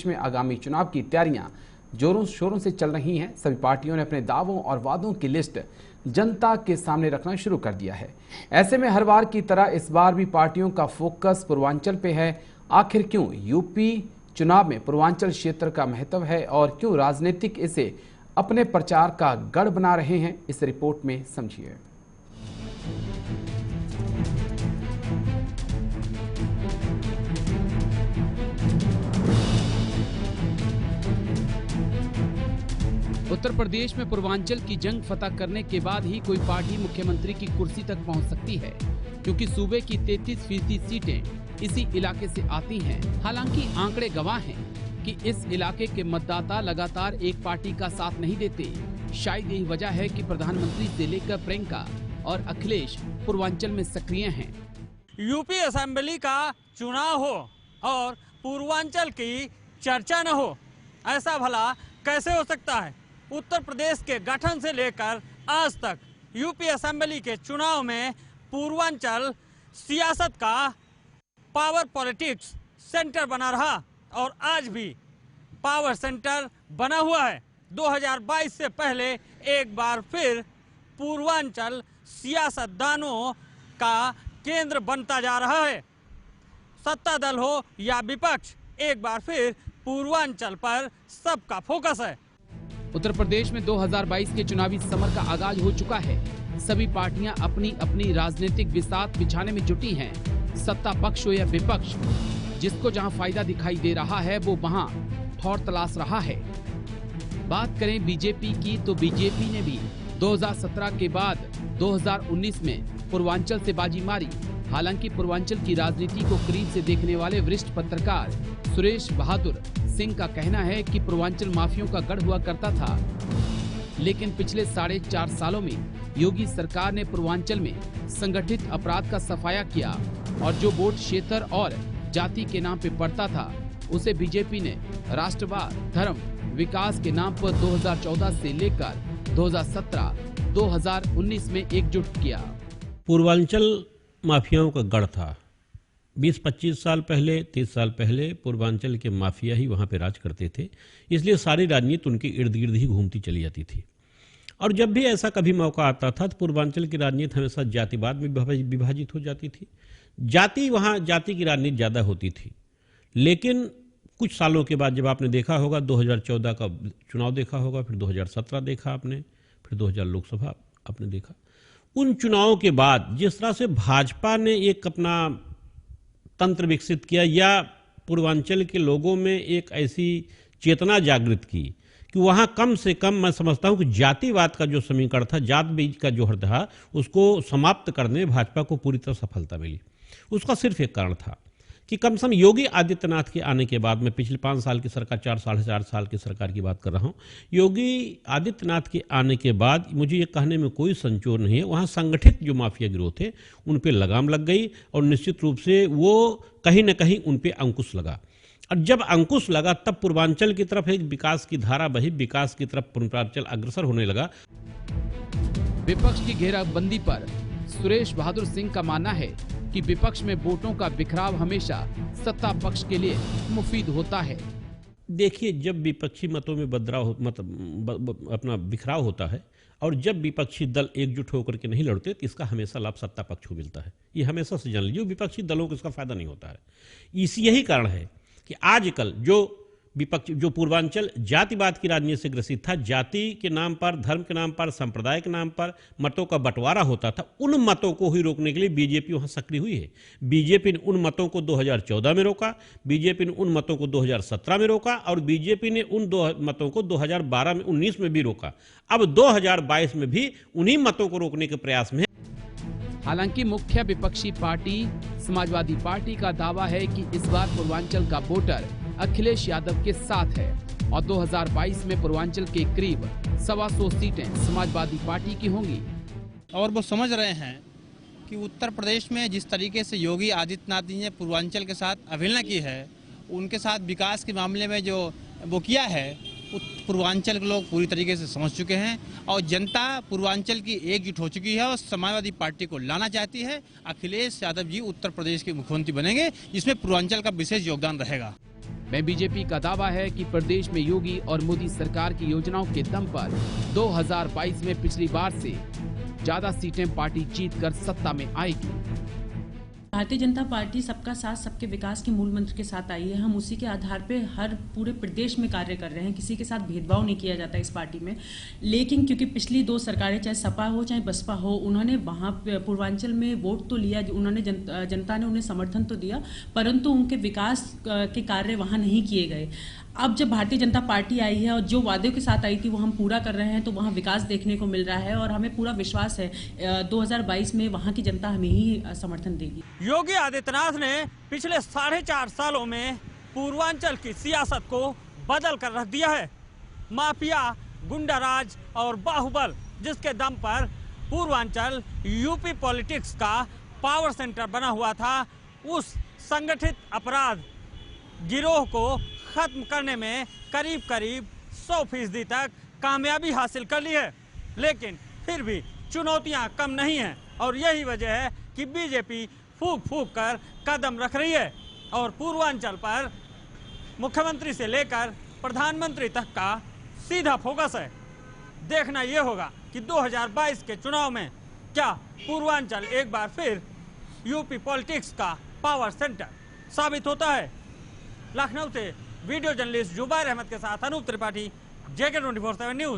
में आगामी चुनाव की तैयारियां जोरों शोरों से चल रही हैं। सभी पार्टियों ने अपने दावों और वादों की लिस्ट जनता के सामने रखना शुरू कर दिया है। ऐसे में हर बार की तरह इस बार भी पार्टियों का फोकस पूर्वांचल पे है। आखिर क्यों यूपी चुनाव में पूर्वांचल क्षेत्र का महत्व है और क्यों राजनीतिक इसे अपने प्रचार का गढ़ बना रहे हैं, इस रिपोर्ट में समझिए। उत्तर प्रदेश में पूर्वांचल की जंग फतह करने के बाद ही कोई पार्टी मुख्यमंत्री की कुर्सी तक पहुंच सकती है, क्योंकि सूबे की 33% सीटें इसी इलाके से आती हैं। हालांकि आंकड़े गवाह हैं कि इस इलाके के मतदाता लगातार एक पार्टी का साथ नहीं देते। शायद यही वजह है कि प्रधानमंत्री से लेकर प्रियंका और अखिलेश पूर्वांचल में सक्रिय हैं। यूपी असेंबली का चुनाव हो और पूर्वांचल की चर्चा न हो, ऐसा भला कैसे हो सकता है। उत्तर प्रदेश के गठन से लेकर आज तक यूपी असेंबली के चुनाव में पूर्वांचल सियासत का पावर पॉलिटिक्स सेंटर बना रहा और आज भी पावर सेंटर बना हुआ है। 2022 से पहले एक बार फिर पूर्वांचल सियासतदानों का केंद्र बनता जा रहा है। सत्ता दल हो या विपक्ष, एक बार फिर पूर्वांचल पर सबका फोकस है। उत्तर प्रदेश में 2022 के चुनावी समर का आगाज हो चुका है। सभी पार्टियां अपनी अपनी राजनीतिक बिसात बिछाने में जुटी हैं। सत्ता पक्ष हो या विपक्ष, जिसको जहां फायदा दिखाई दे रहा है वो वहां ठौर तलाश रहा है। बात करें बीजेपी की, तो बीजेपी ने भी 2017 के बाद 2019 में पूर्वांचल से बाजी मारी। हालांकि पूर्वांचल की राजनीति को करीब से देखने वाले वरिष्ठ पत्रकार सुरेश बहादुर सिंह का कहना है कि पूर्वांचल माफियों का गढ़ हुआ करता था, लेकिन पिछले 4.5 सालों में योगी सरकार ने पूर्वांचल में संगठित अपराध का सफाया किया और जो वोट क्षेत्र और जाति के नाम पे पड़ता था, उसे बीजेपी ने राष्ट्रवाद, धर्म, विकास के नाम पर 2014 से लेकर 2017-2019 में एकजुट किया। पूर्वांचल माफियाओं का गढ़ था। 20-25 साल पहले, 30 साल पहले पूर्वांचल के माफिया ही वहाँ पे राज करते थे, इसलिए सारी राजनीति उनके इर्द गिर्द ही घूमती चली जाती थी। और जब भी ऐसा कभी मौका आता था तो पूर्वांचल की राजनीति हमेशा जातिवाद में विभाजित हो जाती थी। जाति की राजनीति ज़्यादा होती थी। लेकिन कुछ सालों के बाद जब आपने देखा होगा, 2014 का चुनाव देखा होगा, फिर 2017 देखा आपने, फिर 2000 लोकसभा आपने देखा, उन चुनावों के बाद जिस तरह से भाजपा ने एक अपना तंत्र विकसित किया या पूर्वांचल के लोगों में एक ऐसी चेतना जागृत की कि वहाँ कम से कम मैं समझता हूँ कि जातिवाद का जो समीकरण था, जात बीज का जो हर था, उसको समाप्त करने में भाजपा को पूरी तरह सफलता मिली। उसका सिर्फ एक कारण था कि कम से कम योगी आदित्यनाथ के आने के बाद, में पिछले 5 साल की सरकार, 4 साल की सरकार की बात कर रहा हूँ, योगी आदित्यनाथ के आने के बाद मुझे ये कहने में कोई संचोर नहीं है, वहाँ संगठित जो माफिया गिरोह थे उन पे लगाम लग गई और निश्चित रूप से वो कहीं न कहीं उन पे अंकुश लगा। और जब अंकुश लगा तब पूर्वांचल की तरफ एक विकास की धारा बही, विकास की तरफ पूर्वांचल अग्रसर होने लगा। विपक्ष की घेराबंदी पर सुरेश बहादुर सिंह का मानना है कि विपक्ष में वोटों का बिखराव हमेशा सत्ता पक्ष के लिए मुफीद होता है। देखिए, जब विपक्षी मतों में अपना बिखराव होता है और जब विपक्षी दल एकजुट होकर के नहीं लड़ते तो इसका हमेशा लाभ सत्ता पक्ष को मिलता है। ये हमेशा से जान लीजिए, विपक्षी दलों को इसका फायदा नहीं होता है। यही कारण है कि आजकल जो पूर्वांचल जातिवाद की राजनीति से ग्रसित था, जाति के नाम पर, धर्म के नाम पर, संप्रदाय के नाम पर मतों का बंटवारा होता था, उन मतों को ही रोकने के लिए बीजेपी वहां सक्रिय हुई है। बीजेपी ने उन मतों को 2014 में रोका, बीजेपी ने उन मतों को 2017 में रोका और बीजेपी ने उन मतों को 2012 में 19 में भी रोका। अब 2022 में भी उन्हीं मतों को रोकने के प्रयास में है। हालांकि मुख्य विपक्षी पार्टी समाजवादी पार्टी का दावा है कि इस बार पूर्वांचल का वोटर अखिलेश यादव के साथ है और 2022 में पूर्वांचल के करीब 125 सीटें समाजवादी पार्टी की होंगी। और वो समझ रहे हैं कि उत्तर प्रदेश में जिस तरीके से योगी आदित्यनाथ जी ने पूर्वांचल के साथ अवहेलना की है, उनके साथ विकास के मामले में जो वो किया है, पूर्वांचल के लोग पूरी तरीके से समझ चुके हैं और जनता पूर्वांचल की एकजुट हो चुकी है और समाजवादी पार्टी को लाना चाहती है। अखिलेश यादव जी उत्तर प्रदेश के मुख्यमंत्री बनेंगे, जिसमें पूर्वांचल का विशेष योगदान रहेगा। में बीजेपी का दावा है कि प्रदेश में योगी और मोदी सरकार की योजनाओं के दम पर 2022 में पिछली बार से ज्यादा सीटें पार्टी जीतकर सत्ता में आएगी। भारतीय जनता पार्टी सबका साथ सबके विकास के मूल मंत्र के साथ आई है। हम उसी के आधार पे हर पूरे प्रदेश में कार्य कर रहे हैं। किसी के साथ भेदभाव नहीं किया जाता इस पार्टी में। लेकिन क्योंकि पिछली 2 सरकारें, चाहे सपा हो चाहे बसपा हो, उन्होंने वहाँ पूर्वांचल में वोट तो लिया, उन्होंने जनता ने उन्हें समर्थन तो दिया, परंतु उनके विकास के कार्य वहाँ नहीं किए गए। अब जब भारतीय जनता पार्टी आई है और जो वादों के साथ आई थी वो हम पूरा कर रहे हैं, तो वहाँ विकास देखने को मिल रहा है और हमें पूरा विश्वास है 2022 में वहाँ की जनता हमें ही समर्थन देगी। योगी आदित्यनाथ ने पिछले 4.5 सालों में पूर्वांचल की सियासत को बदल कर रख दिया है। माफिया, गुंडाराज और बाहुबल जिसके दम पर पूर्वांचल यूपी पॉलिटिक्स का पावर सेंटर बना हुआ था, उस संगठित अपराध गिरोह को खत्म करने में करीब 100% तक कामयाबी हासिल कर ली है। लेकिन फिर भी चुनौतियां कम नहीं हैं और यही वजह है कि बीजेपी फूंक कर कदम रख रही है और पूर्वांचल पर मुख्यमंत्री से लेकर प्रधानमंत्री तक का सीधा फोकस है। देखना यह होगा कि 2022 के चुनाव में क्या पूर्वांचल एक बार फिर यूपी पॉलिटिक्स का पावर सेंटर साबित होता है। लखनऊ से वीडियो जर्नलिस्ट जुबैर अहमद के साथ अनूप त्रिपाठी, JK24/7 न्यूज।